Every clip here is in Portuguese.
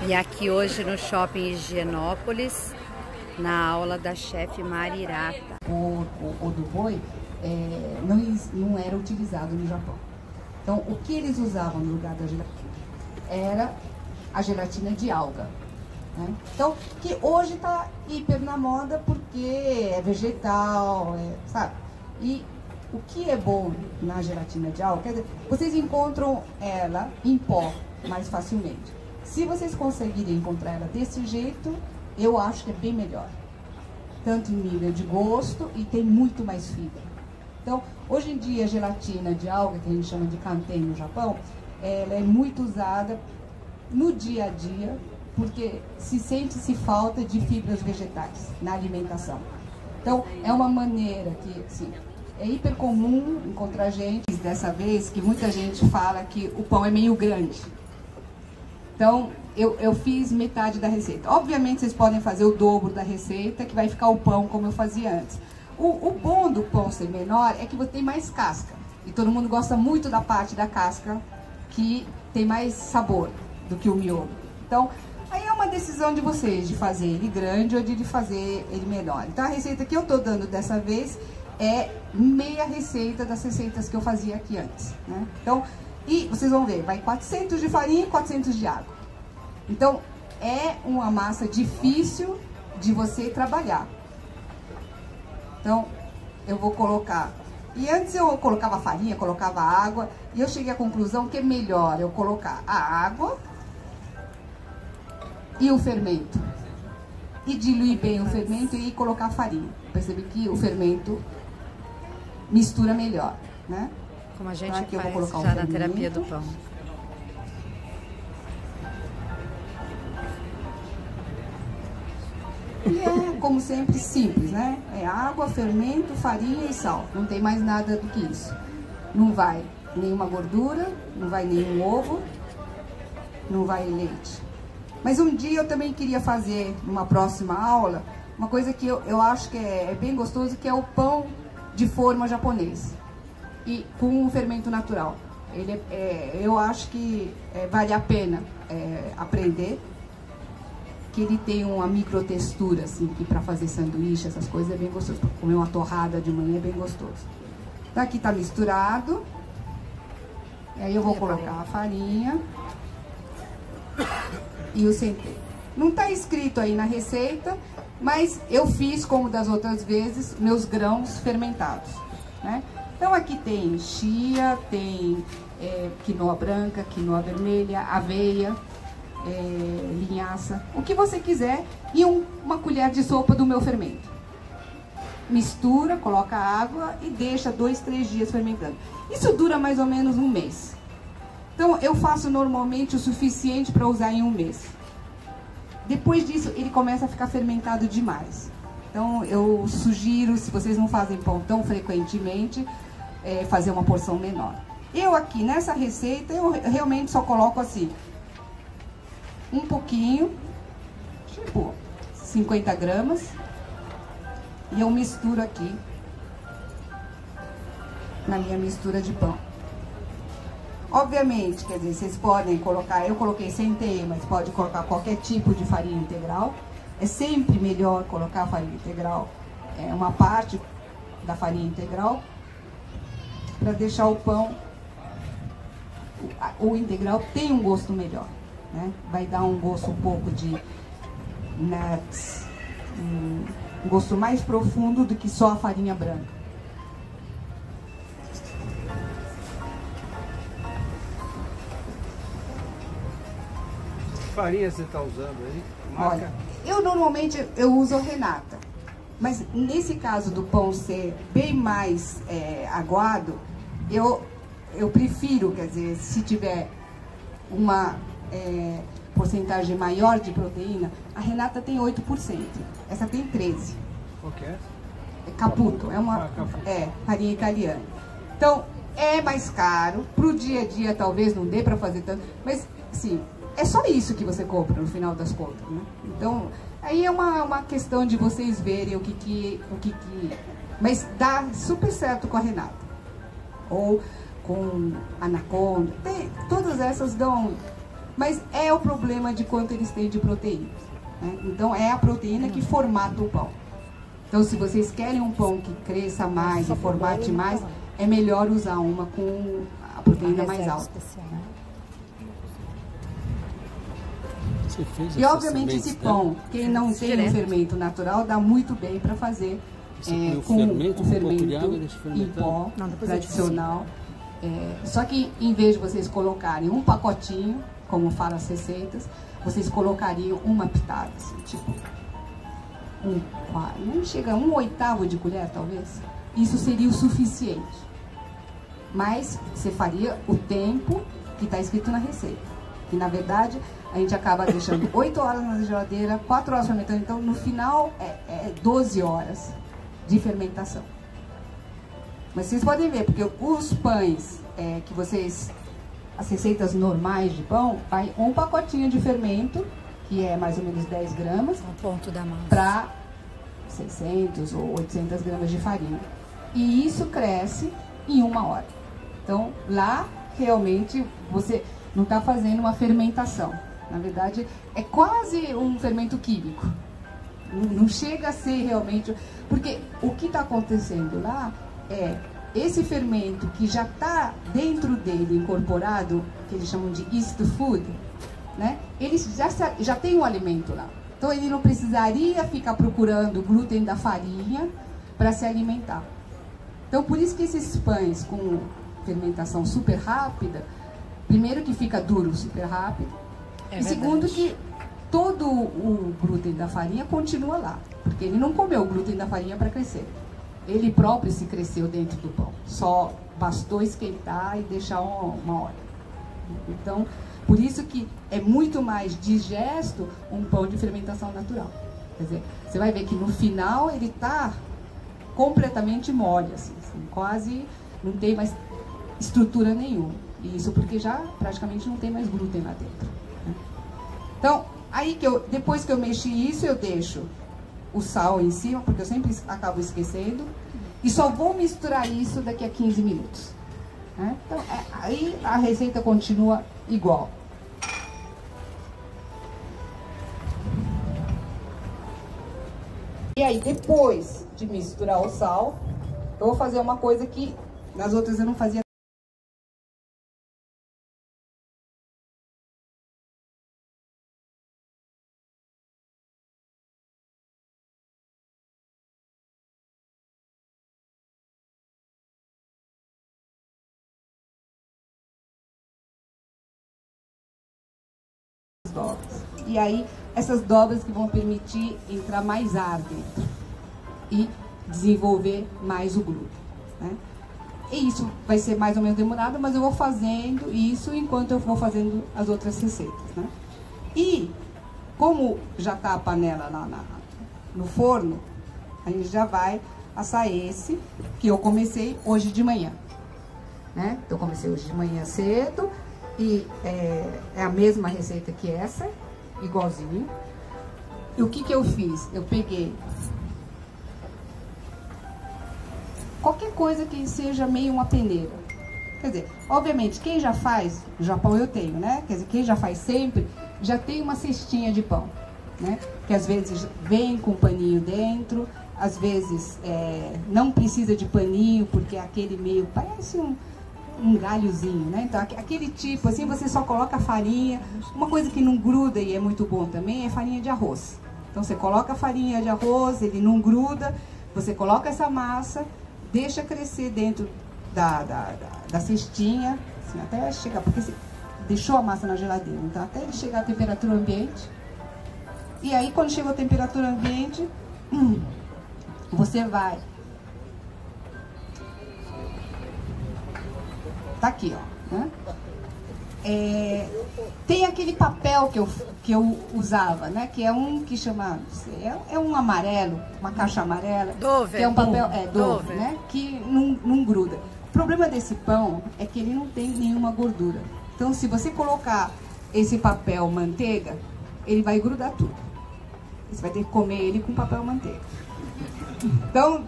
E aqui hoje no Shopping Higienópolis, na aula da chefe Marirata. O do boi não era utilizado no Japão. Então, o que eles usavam no lugar da gelatina era a gelatina de alga. Né? Então, que hoje está hiper na moda porque é vegetal, sabe? E o que é bom na gelatina de alga, quer dizer, vocês encontram ela em pó mais facilmente. Se vocês conseguirem encontrar ela desse jeito, eu acho que é bem melhor. Tanto em nível de gosto e tem muito mais fibra. Então, hoje em dia, a gelatina de alga, que a gente chama de kanten no Japão, ela é muito usada no dia a dia, porque se sente-se falta de fibras vegetais na alimentação. Então, é uma maneira que, assim, é hiper comum encontrar gente, dessa vez, que muita gente fala que o pão é meio grande. Então, eu fiz metade da receita. Obviamente, vocês podem fazer o dobro da receita, que vai ficar o pão como eu fazia antes. O bom do pão ser menor é que você tem mais casca. E todo mundo gosta muito da parte da casca, que tem mais sabor do que o miolo. Então, aí é uma decisão de vocês, de fazer ele grande ou de fazer ele menor. Então, a receita que eu tô dando dessa vez é meia receita das receitas que eu fazia aqui antes, né? Então, e vocês vão ver, vai 400 de farinha e 400 de água. Então, é uma massa difícil de você trabalhar. Então, eu vou colocar... E antes eu colocava farinha, colocava água, e eu cheguei à conclusão que é melhor eu colocar a água e o fermento. E diluir bem o fermento e colocar a farinha. Percebi que o fermento mistura melhor, né? Como a gente então, faz já na terapia do pão. E é, como sempre, simples, né? É água, fermento, farinha e sal. Não tem mais nada do que isso. Não vai nenhuma gordura, não vai nenhum ovo, não vai leite. Mas um dia eu também queria fazer, numa próxima aula, uma coisa que eu acho que é bem gostoso, que é o pão de forma japonês. E com um fermento natural. Eu acho que vale a pena aprender, que ele tem uma microtextura, assim, que para fazer sanduíche, essas coisas é bem gostoso. Pra comer uma torrada de manhã é bem gostoso. Então aqui tá misturado. E aí eu vou colocar a farinha e o centeio. Não tá escrito aí na receita, mas eu fiz, como das outras vezes, meus grãos fermentados, né? Então aqui tem chia, tem quinoa branca, quinoa vermelha, aveia, linhaça, o que você quiser, e uma colher de sopa do meu fermento. Mistura, coloca água e deixa 2, 3 dias fermentando. Isso dura mais ou menos um mês. Então eu faço normalmente o suficiente para usar em um mês. Depois disso ele começa a ficar fermentado demais. Então eu sugiro, se vocês não fazem pão tão frequentemente, fazer uma porção menor. Eu aqui nessa receita, eu realmente só coloco assim, um pouquinho, tipo 50 gramas, e eu misturo aqui na minha mistura de pão. Obviamente, quer dizer, vocês podem colocar, eu coloquei centeio, mas pode colocar qualquer tipo de farinha integral. É sempre melhor colocar a farinha integral, uma parte da farinha integral, para deixar o pão, o integral tem um gosto melhor, né? Vai dar um gosto um pouco de nuts, um gosto mais profundo do que só a farinha branca. Que farinha você está usando aí? Marca? Olha, eu normalmente uso Renata, mas nesse caso do pão ser bem mais aguado, eu prefiro, quer dizer, se tiver uma porcentagem maior de proteína, a Renata tem 8%, essa tem 13%. Qual que é? É Caputo, é uma farinha italiana. Então, é mais caro, pro dia a dia talvez não dê para fazer tanto, mas sim, é só isso que você compra no final das contas, né? Então, aí é uma questão de vocês verem o que mas dá super certo com a Renata. Ou com Anaconda, todas essas dão Mas é o problema de quanto eles têm de proteína, né? Então é a proteína que formata o pão. Então se vocês querem um pão que cresça mais e formate mais, é melhor usar uma com a proteína mais alta. E obviamente esse pão, quem não tem um fermento natural, dá muito bem para fazer com o fermento em pó tradicional. Só que em vez de vocês colocarem um pacotinho, como falam as receitas, vocês colocariam uma pitada, assim, tipo não chega a 1/8 de colher, talvez. Isso seria o suficiente. Mas você faria o tempo que está escrito na receita. E na verdade a gente acaba deixando 8 horas na geladeira, 4 horas fermentando. Então no final é 12 horas de fermentação. Mas vocês podem ver, porque os pães que vocês... As receitas normais de pão, vai um pacotinho de fermento, que é mais ou menos 10 gramas, para 600 ou 800 gramas de farinha. E isso cresce em 1 hora. Então, lá, realmente, você não está fazendo uma fermentação. Na verdade, é quase um fermento químico. Não chega a ser realmente... Porque o que está acontecendo lá é... Esse fermento que já está dentro dele incorporado, que eles chamam de yeast food, né? Ele já tem um alimento lá. Então ele não precisaria ficar procurando o glúten da farinha para se alimentar. Então por isso que esses pães com fermentação super rápida, primeiro que fica duro super rápido, e segundo que todo o glúten da farinha continua lá, porque ele não comeu o glúten da farinha para crescer. Ele próprio se cresceu dentro do pão. Só bastou esquentar e deixar uma hora. Então, por isso que é muito mais digesto um pão de fermentação natural. Quer dizer, você vai ver que no final ele está completamente mole, assim, quase não tem mais estrutura nenhuma. E isso porque já praticamente não tem mais glúten lá dentro, né? Então, aí depois que eu mexi isso, eu deixo o sal em cima, porque eu sempre acabo esquecendo, e só vou misturar isso daqui a 15 minutos, né? Então, aí a receita continua igual. E aí, depois de misturar o sal, eu vou fazer uma coisa que nas outras eu não fazia. Dobras. E aí, essas dobras que vão permitir entrar mais ar dentro e desenvolver mais o glúten, né? E isso vai ser mais ou menos demorado, mas eu vou fazendo isso enquanto eu vou fazendo as outras receitas, né? E como já está a panela lá no forno, a gente já vai assar esse que eu comecei hoje de manhã, né? Eu comecei hoje de manhã cedo. E é a mesma receita que essa, igualzinho. E o que eu fiz? Eu peguei qualquer coisa que seja meio uma peneira. Quer dizer, obviamente, quem já faz, no Japão eu tenho, né? Quer dizer, quem já faz sempre, já tem uma cestinha de pão, né? Que às vezes vem com paninho dentro, às vezes não precisa de paninho, porque é aquele meio, parece um galhozinho, né? Então, aquele tipo, assim, você só coloca a farinha. Uma coisa que não gruda e é muito bom também é farinha de arroz. Então, você coloca a farinha de arroz, ele não gruda, você coloca essa massa, deixa crescer dentro da cestinha, assim, até chegar, porque você deixou a massa na geladeira, então até ele chegar à temperatura ambiente. E aí, quando chega a temperatura ambiente, você vai... Tá aqui, ó, né? Tem aquele papel que eu usava, né? Que é um que chama... É um amarelo, uma caixa amarela. Dover. Que é um papel... Dover, né? Que não gruda. O problema desse pão é que ele não tem nenhuma gordura. Então, se você colocar esse papel manteiga, ele vai grudar tudo. Você vai ter que comer ele com papel manteiga. Então,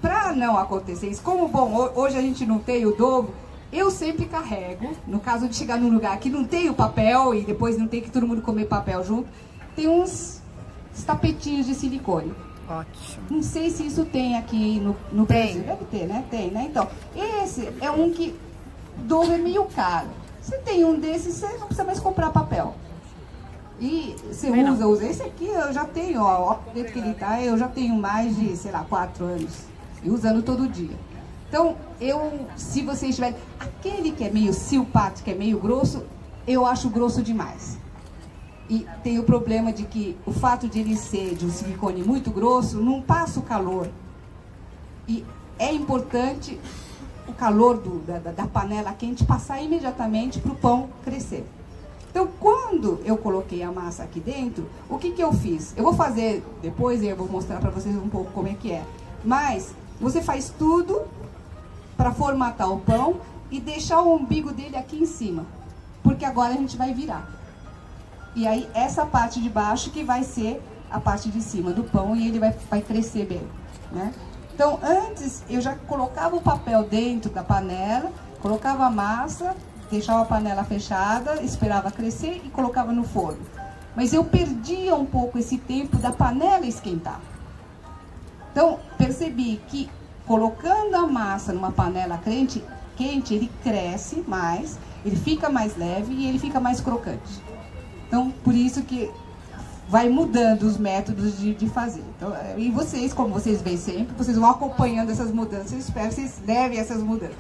para não acontecer isso, como bom, hoje a gente não tem o Dover, eu sempre carrego, no caso de chegar num lugar que não tem o papel e depois não tem que todo mundo comer papel junto, tem uns tapetinhos de silicone. Ótimo. Não sei se isso tem aqui no Brasil. Deve ter, né? Tem, né? Então, esse é um que é meio caro. Você tem um desses, você não precisa mais comprar papel. E você usa. Esse aqui eu já tenho, ó do jeito que ele tá, eu já tenho mais de, sei lá, 4 anos. E usando todo dia. Então, se vocês tiverem... Aquele que é meio silpato, que é meio grosso, eu acho grosso demais. E tem o problema de que o fato de ele ser de um silicone muito grosso, não passa o calor. E é importante o calor da panela quente passar imediatamente para o pão crescer. Então, quando eu coloquei a massa aqui dentro, o que eu fiz? Eu vou fazer depois e eu vou mostrar para vocês um pouco como é que é. Mas você faz tudo para formatar o pão e deixar o umbigo dele aqui em cima. Porque agora a gente vai virar. E aí, essa parte de baixo que vai ser a parte de cima do pão e ele vai crescer bem, né? Então, antes, eu já colocava o papel dentro da panela, colocava a massa, deixava a panela fechada, esperava crescer e colocava no forno. Mas eu perdia um pouco esse tempo da panela esquentar. Então, percebi que colocando a massa numa panela quente, ele cresce mais, ele fica mais leve e ele fica mais crocante. Então, por isso que vai mudando os métodos de fazer. Então, e vocês, como vocês veem sempre, vocês vão acompanhando essas mudanças. Eu espero que vocês levem essas mudanças.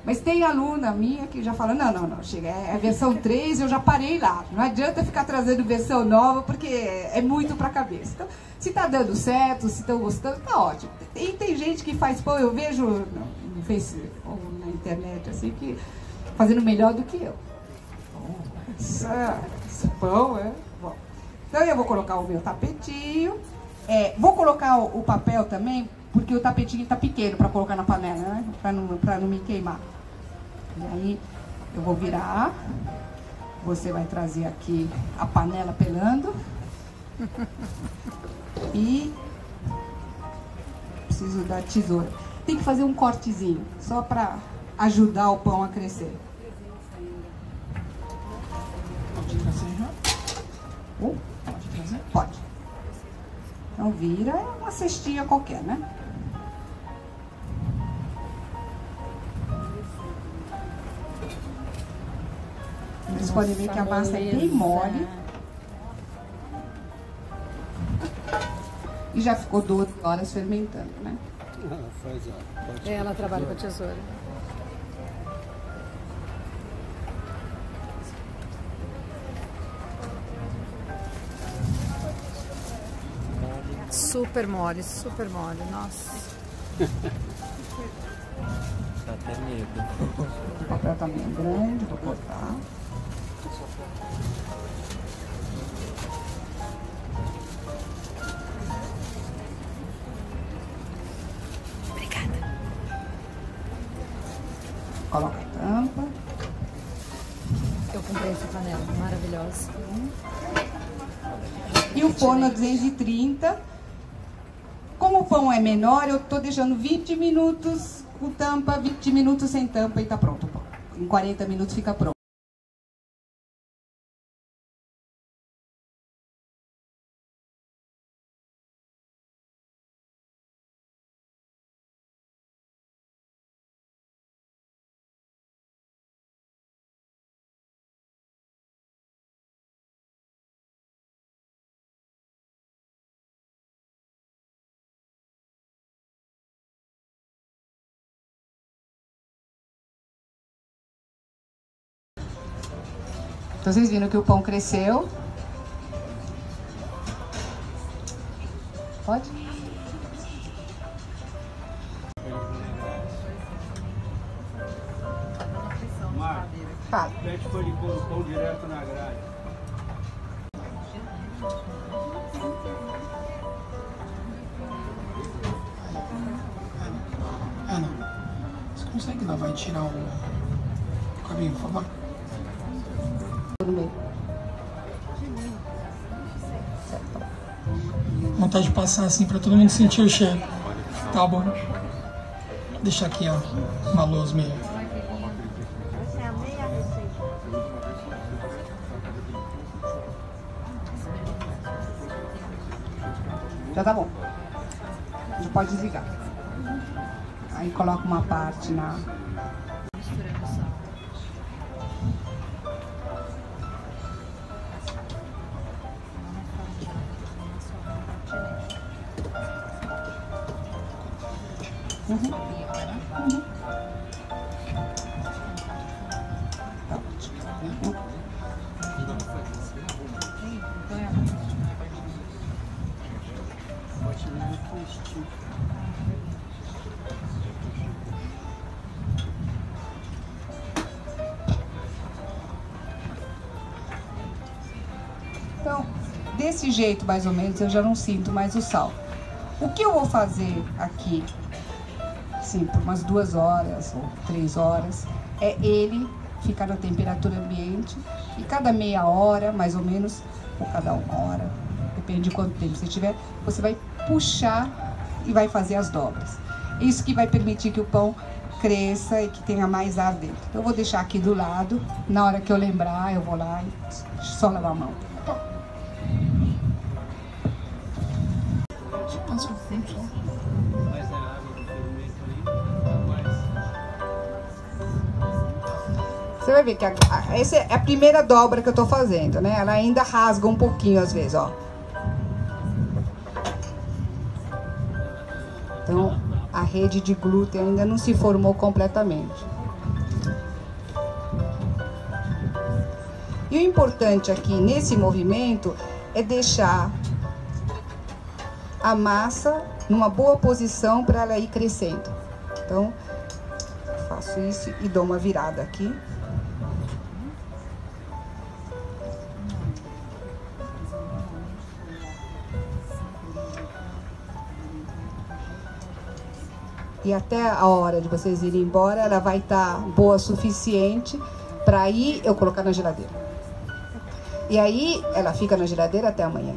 Mas tem aluna minha que já fala, não, chega, é a versão 3, eu já parei lá. Não adianta ficar trazendo versão nova, porque é muito pra cabeça. Então, se tá dando certo, se estão gostando, tá ótimo. E tem gente que faz pão, eu vejo no Facebook ou na internet, assim, que fazendo melhor do que eu. Esse pão é bom. Então eu vou colocar o meu tapetinho. Vou colocar o papel também, porque o tapetinho tá pequeno para colocar na panela, né? Para não me queimar. E aí eu vou virar. Você vai trazer aqui a panela pelando. E preciso da tesoura. Tem que fazer um cortezinho, só para ajudar o pão a crescer. Pode trazer já? Pode trazer? Pode. Então vira uma cestinha qualquer, né? Vocês podem ver que a massa é bem mole. E já ficou 12 horas fermentando, né? Ela trabalha com a tesoura. Super mole, nossa. Dá até medo. O papel tá meio grande, vou cortar. Obrigada. Coloca a tampa. Eu comprei essa panela maravilhosa. E o forno a 230. Como o pão é menor, eu tô deixando 20 minutos com tampa, 20 minutos sem tampa e tá pronto o pão. Em 40 minutos fica pronto. Então vocês viram que o pão cresceu. Pode? Marcos, pede para ele pôr o pão direto na grade. Ana, você consegue lavar e tirar o cabinho, por favor? No meio. Vontade de passar assim pra todo mundo sentir o cheiro. Tá bom? Vou deixar aqui, ó, uma luz meio. Já tá bom. Já pode desligar. Aí coloca uma parte na... Então, desse jeito, mais ou menos, eu já não sinto mais o sal. O que eu vou fazer aqui, assim, por umas 2 horas ou 3 horas, é ele ficar na temperatura ambiente e cada meia hora, mais ou menos, ou cada 1 hora, depende de quanto tempo você tiver, você vai puxar e vai fazer as dobras. Isso que vai permitir que o pão cresça e que tenha mais ar dentro. Então, eu vou deixar aqui do lado, na hora que eu lembrar, eu vou lá e só lavar a mão. Você vai ver que essa é a primeira dobra que eu tô fazendo, né? Ela ainda rasga um pouquinho às vezes, ó. Então, a rede de glúten ainda não se formou completamente. E o importante aqui nesse movimento é deixar a massa numa boa posição para ela ir crescendo. Então, faço isso e dou uma virada aqui. E até a hora de vocês irem embora, ela vai estar boa o suficiente para aí eu colocar na geladeira. E aí ela fica na geladeira até amanhã.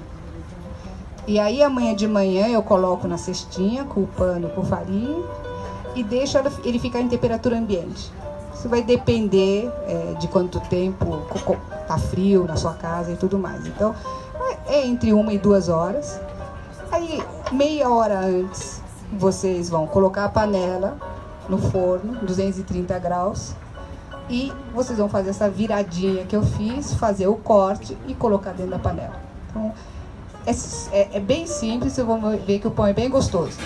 E aí amanhã de manhã eu coloco na cestinha com o pano com farinha e deixo ele ficar em temperatura ambiente. Isso vai depender de quanto tempo tá frio na sua casa e tudo mais. Então é entre 1 e 2 horas. Aí meia hora antes vocês vão colocar a panela no forno, 230 graus, e vocês vão fazer essa viradinha que eu fiz, fazer o corte e colocar dentro da panela. Então, é bem simples, vocês vão ver que o pão é bem gostoso.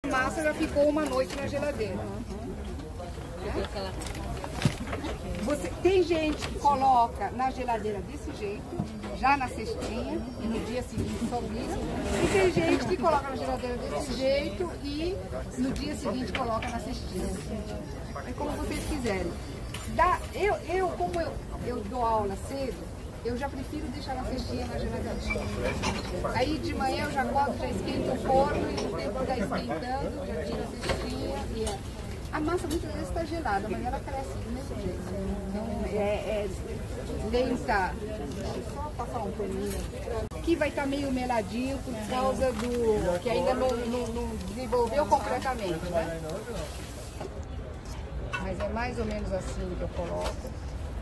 A massa já ficou uma noite na geladeira. Tem gente que coloca na geladeira desse jeito, já na cestinha, e no dia seguinte só vira. E tem gente que coloca na geladeira desse jeito e no dia seguinte coloca na cestinha. É como vocês quiserem. Como eu dou aula cedo, eu já prefiro deixar na cestinha na geladeira. Aí de manhã eu já coloco, já esquento o forno e o tempo está esquentando, já tiro a cestinha e a massa muitas vezes está gelada, mas ela cresce do mesmo jeito. Então lenta. Deixa eu só passar um paninho. Aqui vai estar meio meladinho por causa do que ainda não desenvolveu completamente, né? Mas é mais ou menos assim que eu coloco.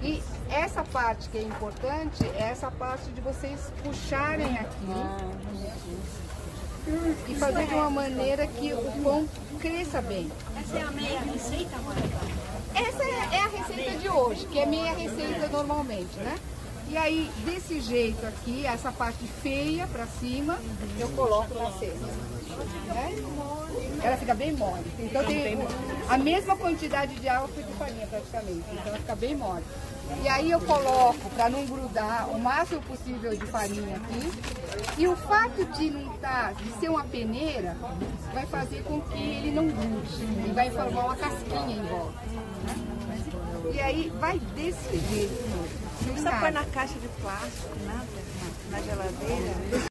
E essa parte que é importante é essa parte de vocês puxarem aqui e fazer de uma maneira que o pão cresça bem. Essa é a meia receita, Marta? Essa é a receita de hoje, que é meia receita normalmente, né? E aí, desse jeito aqui, essa parte feia pra cima, eu coloco na cesta. Né? Ela fica bem mole. Então tem a mesma quantidade de água que de farinha praticamente. Então ela fica bem mole. E aí eu coloco, para não grudar, o máximo possível de farinha aqui. E o fato de não de ser uma peneira, vai fazer com que ele não grude. E vai formar uma casquinha em volta. Né? E aí vai desse jeito. Não precisa pôr na caixa de plástico, nada, na geladeira.